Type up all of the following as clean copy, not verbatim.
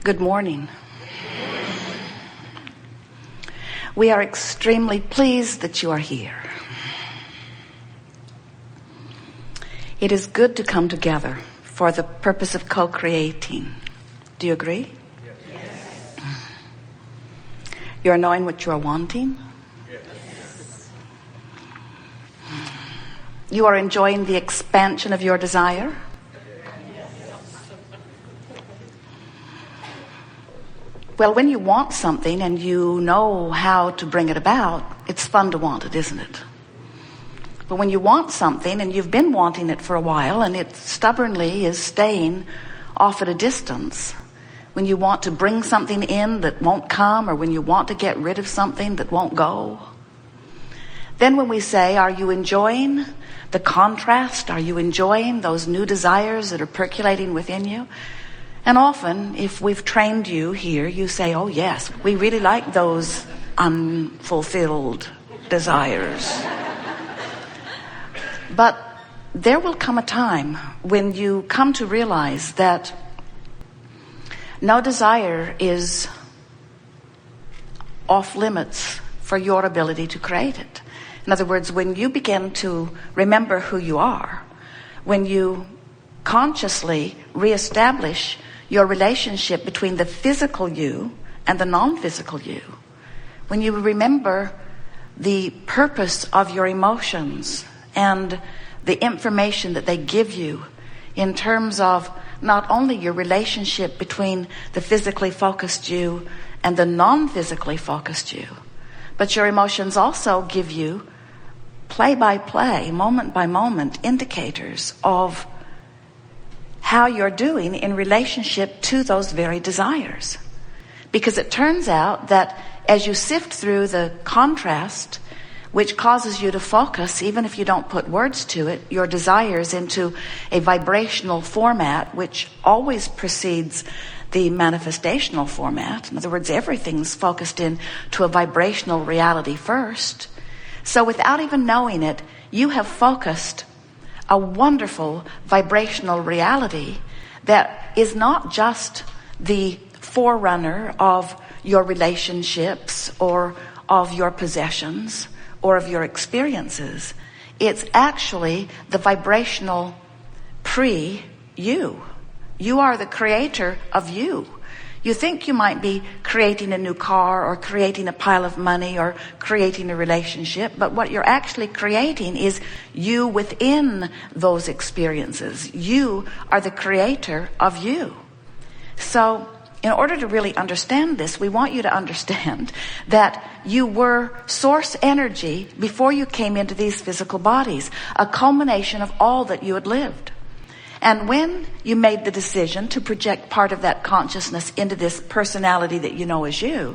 Good morning. We are extremely pleased that you are here. It is good to come together for the purpose of co-creating. Do you agree? Yes. You are knowing what you are wanting? Yes. You are enjoying the expansion of your desire? Well, when you want something and you know how to bring it about, it's fun to want it, isn't it? But when you want something and you've been wanting it for a while and it stubbornly is staying off at a distance, when you want to bring something in that won't come, or when you want to get rid of something that won't go, then when we say, are you enjoying the contrast? Are you enjoying those new desires that are percolating within you? And often, if we've trained you here, you say, oh yes, we really like those unfulfilled desires. But there will come a time when you come to realize that no desire is off limits for your ability to create it. In other words, when you begin to remember who you are, when you consciously reestablish your relationship between the physical you and the non-physical you, when you remember the purpose of your emotions and the information that they give you in terms of not only your relationship between the physically focused you and the non-physically focused you, but your emotions also give you play by play, moment by moment indicators of how you're doing in relationship to those very desires. Because it turns out that as you sift through the contrast, which causes you to focus, even if you don't put words to it, your desires into a vibrational format, which always precedes the manifestational format. In other words, everything's focused into a vibrational reality first. So without even knowing it, you have focused a wonderful vibrational reality that is not just the forerunner of your relationships or of your possessions or of your experiences. It's actually the vibrational pre-you. You are the creator of you. You think you might be creating a new car or creating a pile of money or creating a relationship, but what you're actually creating is you within those experiences. You are the creator of you. So in order to really understand this, we want you to understand that you were source energy before you came into these physical bodies, a culmination of all that you had lived. And when you made the decision to project part of that consciousness into this personality that you know as you,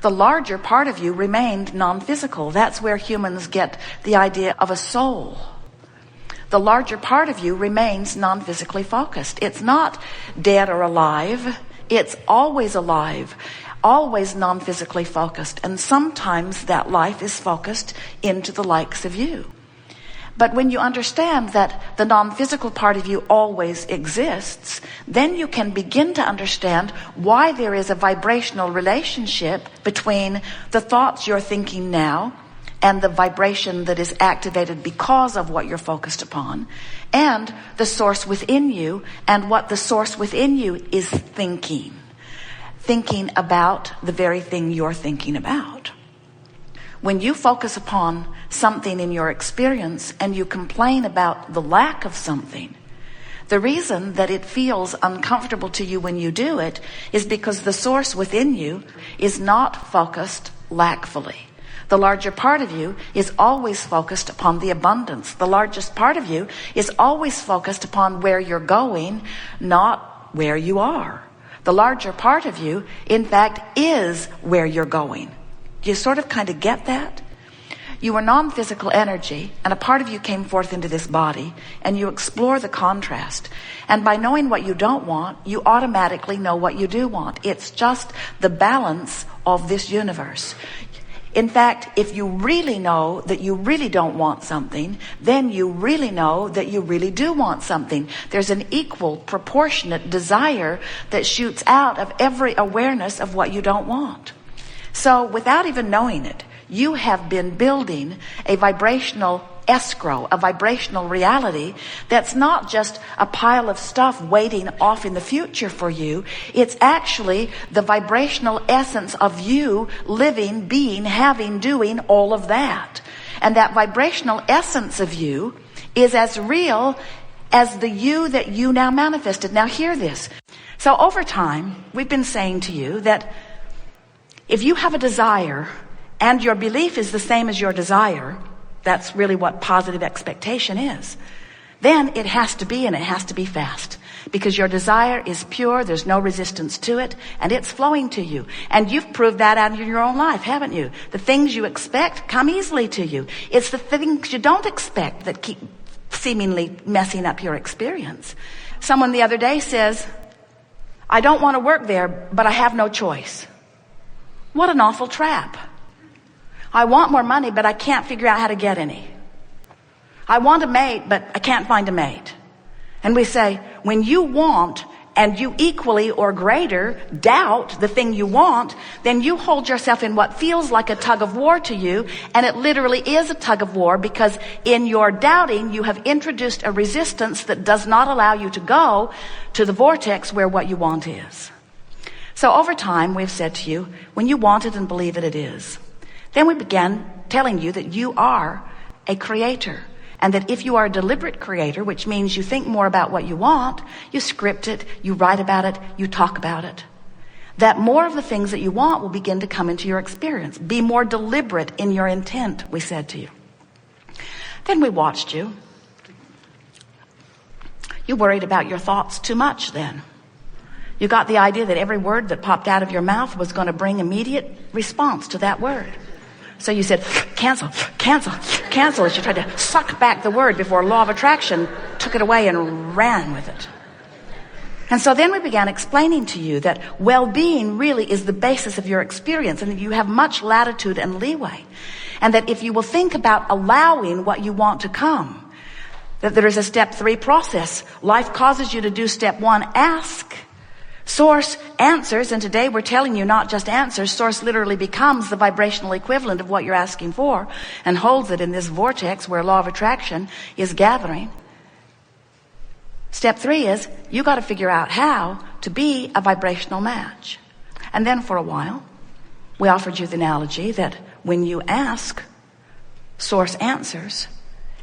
the larger part of you remained non-physical. That's where humans get the idea of a soul. The larger part of you remains non-physically focused. It's not dead or alive. It's always alive, always non-physically focused. And sometimes that life is focused into the likes of you. But when you understand that the non-physical part of you always exists, then you can begin to understand why there is a vibrational relationship between the thoughts you're thinking now and the vibration that is activated because of what you're focused upon, and the source within you and what the source within you is thinking about the very thing you're thinking about. When you focus upon something in your experience and you complain about the lack of something, the reason that it feels uncomfortable to you when you do it is because the source within you is not focused lackfully. The larger part of you is always focused upon the abundance. The largest part of you is always focused upon where you're going, not where you are. The larger part of you, in fact, is where you're going. Do you sort of kind of get that? You were non-physical energy, and a part of you came forth into this body, and you explore the contrast. And by knowing what you don't want, you automatically know what you do want. It's just the balance of this universe. In fact, if you really know that you really don't want something, then you really know that you really do want something. There's an equal, proportionate desire that shoots out of every awareness of what you don't want. So without even knowing it, you have been building a vibrational escrow, a vibrational reality that's not just a pile of stuff waiting off in the future for you. It's actually the vibrational essence of you living, being, having, doing all of that. And that vibrational essence of you is as real as the you that you now manifested. Now hear this. So over time, we've been saying to you that if you have a desire and your belief is the same as your desire, that's really what positive expectation is, then it has to be, and it has to be fast. Because your desire is pure, there's no resistance to it, and it's flowing to you. And you've proved that out in your own life, haven't you? The things you expect come easily to you. It's the things you don't expect that keep seemingly messing up your experience. Someone the other day says, I don't want to work there, but I have no choice. What an awful trap. I want more money, but I can't figure out how to get any. I want a mate, but I can't find a mate. And we say, when you want and you equally or greater doubt the thing you want, then you hold yourself in what feels like a tug of war to you, and it literally is a tug of war, because in your doubting you have introduced a resistance that does not allow you to go to the vortex where what you want is. So over time we've said to you, when you want it and believe it, it is. Then we began telling you that you are a creator, and that if you are a deliberate creator, which means you think more about what you want, you script it, you write about it, you talk about it, that more of the things that you want will begin to come into your experience. Be more deliberate in your intent, we said to you. Then we watched you. You worried about your thoughts too much then. You got the idea that every word that popped out of your mouth was going to bring immediate response to that word. So you said, cancel, cancel, cancel, as you tried to suck back the word before law of attraction took it away and ran with it. And so then we began explaining to you that well-being really is the basis of your experience, and that you have much latitude and leeway. And that if you will think about allowing what you want to come, that there is a step 3 process. Life causes you to do step 1, ask. Source answers, and today we're telling you not just answers. Source literally becomes the vibrational equivalent of what you're asking for and holds it in this vortex where law of attraction is gathering. Step 3 is you got to figure out how to be a vibrational match. And then for a while, we offered you the analogy that when you ask, Source answers.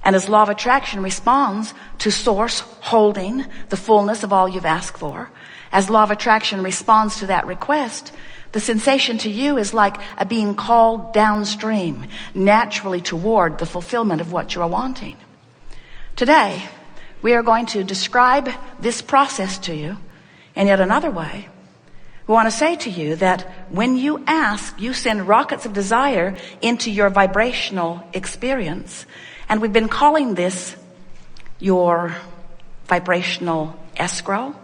And as law of attraction responds to Source holding the fullness of all you've asked for, as law of attraction responds to that request, the sensation to you is like a being called downstream, naturally toward the fulfillment of what you are wanting. Today, we are going to describe this process to you in yet another way. We want to say to you that when you ask, you send rockets of desire into your vibrational experience. And we've been calling this your vibrational escrow,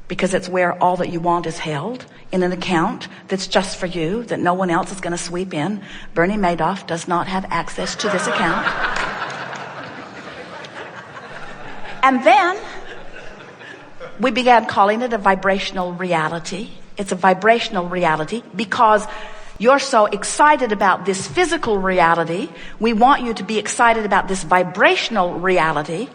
because it's where all that you want is held in an account that's just for you, that no one else is going to sweep in. Bernie Madoff does not have access to this account. And then we began calling it a vibrational reality. It's a vibrational reality because you're so excited about this physical reality. We want you to be excited about this vibrational reality.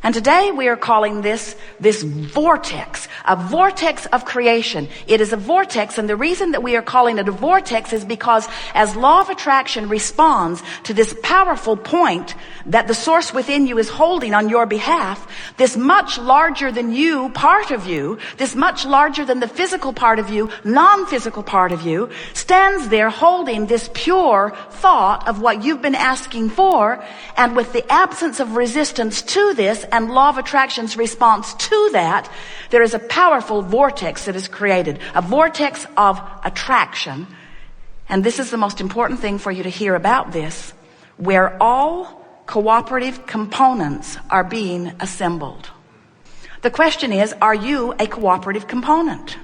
And today we are calling this vortex, a vortex of creation. It is a vortex, and the reason that we are calling it a vortex is because as law of attraction responds to this powerful point that the Source within you is holding on your behalf, this much larger than you part of you, this much larger than the physical part of you, non-physical part of you, stands there holding this pure thought of what you've been asking for, and with the absence of resistance to this, and law of attraction's response to that, there is a powerful vortex that is created, a vortex of attraction. And this is the most important thing for you to hear about this, where all cooperative components are being assembled. The question is, are you a cooperative component?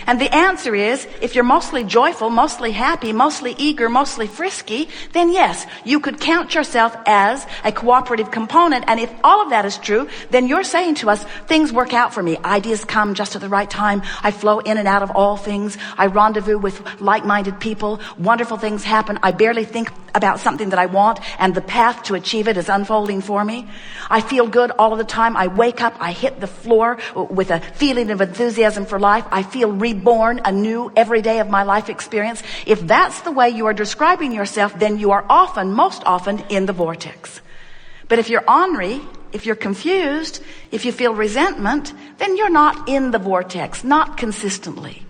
And the answer is, if you're mostly joyful, mostly happy, mostly eager, mostly frisky, then yes, you could count yourself as a cooperative component. And if all of that is true, then you're saying to us, things work out for me. Ideas come just at the right time. I flow in and out of all things. I rendezvous with like-minded people. Wonderful things happen. I barely think about something that I want, and the path to achieve it is unfolding for me. I feel good all of the time. I wake up, I hit the floor with a feeling of enthusiasm for life. I feel reborn anew every day of my life experience. If that's the way you are describing yourself, then you are often, most often, in the vortex. But if you're ornery, if you're confused, if you feel resentment, then you're not in the vortex, not consistently.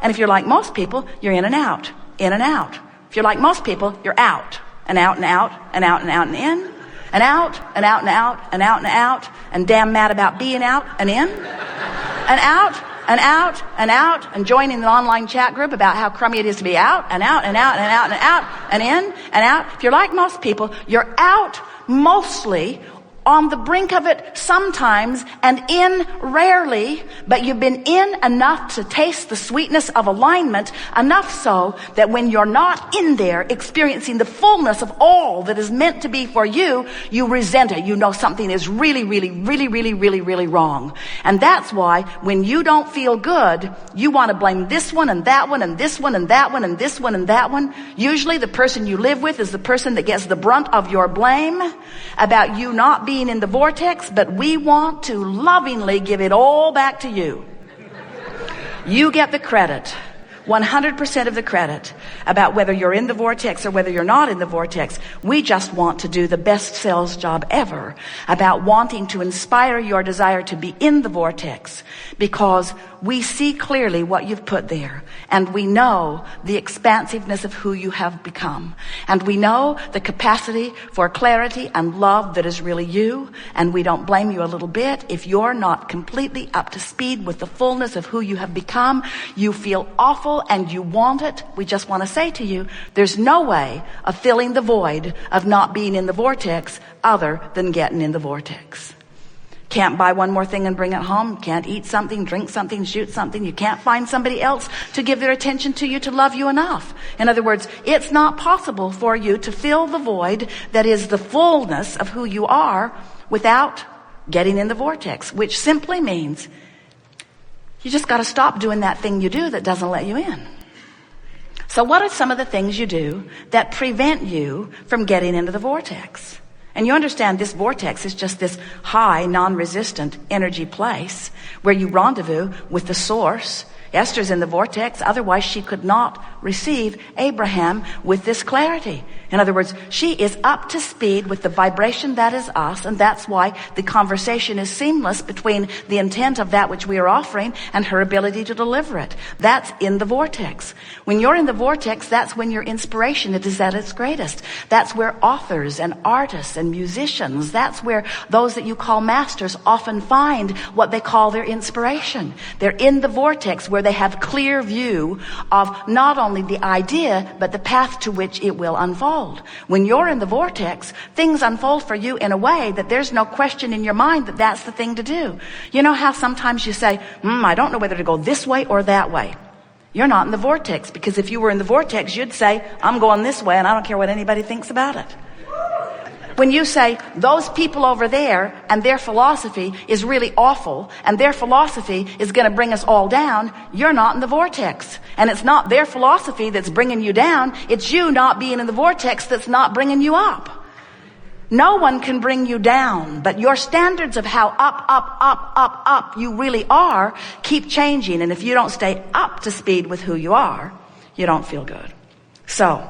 And if you're like most people, you're in and out, in and out. If you're like most people, you're out, and out, and out, and out, and out, and in, and out, and out, and out, and out, and out, and damn mad about being out, and in, and out, and out, and out, and joining an online chat group about how crummy it is to be out, and out, and out, and out, and out, and in, and out. If you're like most people, you're out mostly, on the brink of it sometimes, and in rarely, but you've been in enough to taste the sweetness of alignment, enough so that when you're not in there experiencing the fullness of all that is meant to be for you, you resent it. You know something is really, really, really, really, really, really wrong. And that's why when you don't feel good, you want to blame this one and that one and this one and that one and this one and that one. Usually the person you live with is the person that gets the brunt of your blame about you not being in the vortex, but we want to lovingly give it all back to you. You get the credit, 100% of the credit, about whether you're in the vortex or whether you're not in the vortex. We just want to do the best sales job ever about wanting to inspire your desire to be in the vortex, because we see clearly what you've put there, and we know the expansiveness of who you have become, and we know the capacity for clarity and love that is really you, and we don't blame you a little bit if you're not completely up to speed with the fullness of who you have become. You feel awful and you want it. We just want to say to you, there's no way of filling the void of not being in the vortex other than getting in the vortex. Can't buy one more thing and bring it home. Can't eat something, drink something, shoot something. You can't find somebody else to give their attention to you, to love you enough. In other words, it's not possible for you to fill the void that is the fullness of who you are without getting in the vortex, which simply means you just got to stop doing that thing you do that doesn't let you in. So what are some of the things you do that prevent you from getting into the vortex? And you understand this vortex is just this high, non-resistant energy place where you rendezvous with the source. Esther's in the vortex, otherwise she could not receive Abraham with this clarity. In other words, she is up to speed with the vibration that is us, and that's why the conversation is seamless between the intent of that which we are offering and her ability to deliver it. That's in the vortex. When you're in the vortex, that's when your inspiration is at its greatest. That's where authors and artists and musicians, that's where those that you call masters often find what they call their inspiration. They're in the vortex where they have clear view of not only the idea, but the path to which it will unfold. When you're in the vortex, things unfold for you in a way that there's no question in your mind that that's the thing to do. You know how sometimes you say, I don't know whether to go this way or that way. You're not in the vortex, because if you were in the vortex, you'd say, I'm going this way and I don't care what anybody thinks about it. When you say, those people over there and their philosophy is really awful and their philosophy is going to bring us all down, you're not in the vortex. And it's not their philosophy that's bringing you down. It's you not being in the vortex that's not bringing you up. No one can bring you down, but your standards of how up you really are keep changing. And if you don't stay up to speed with who you are, you don't feel good. So,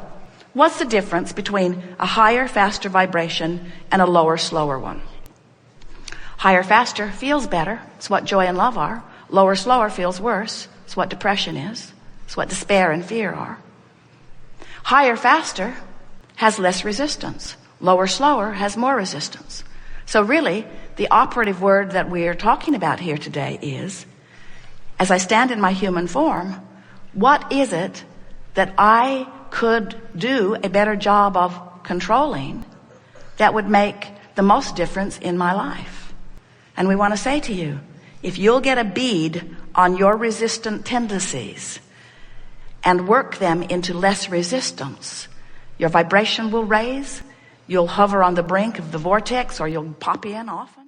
what's the difference between a higher, faster vibration and a lower, slower one? Higher, faster feels better. It's what joy and love are. Lower, slower feels worse. It's what depression is. It's what despair and fear are. Higher, faster has less resistance. Lower, slower has more resistance. So really, the operative word that we're talking about here today is, as I stand in my human form, what is it that I could do a better job of controlling that would make the most difference in my life? And we want to say to you, if you'll get a bead on your resistant tendencies and work them into less resistance, your vibration will raise. You'll hover on the brink of the vortex, or you'll pop in often.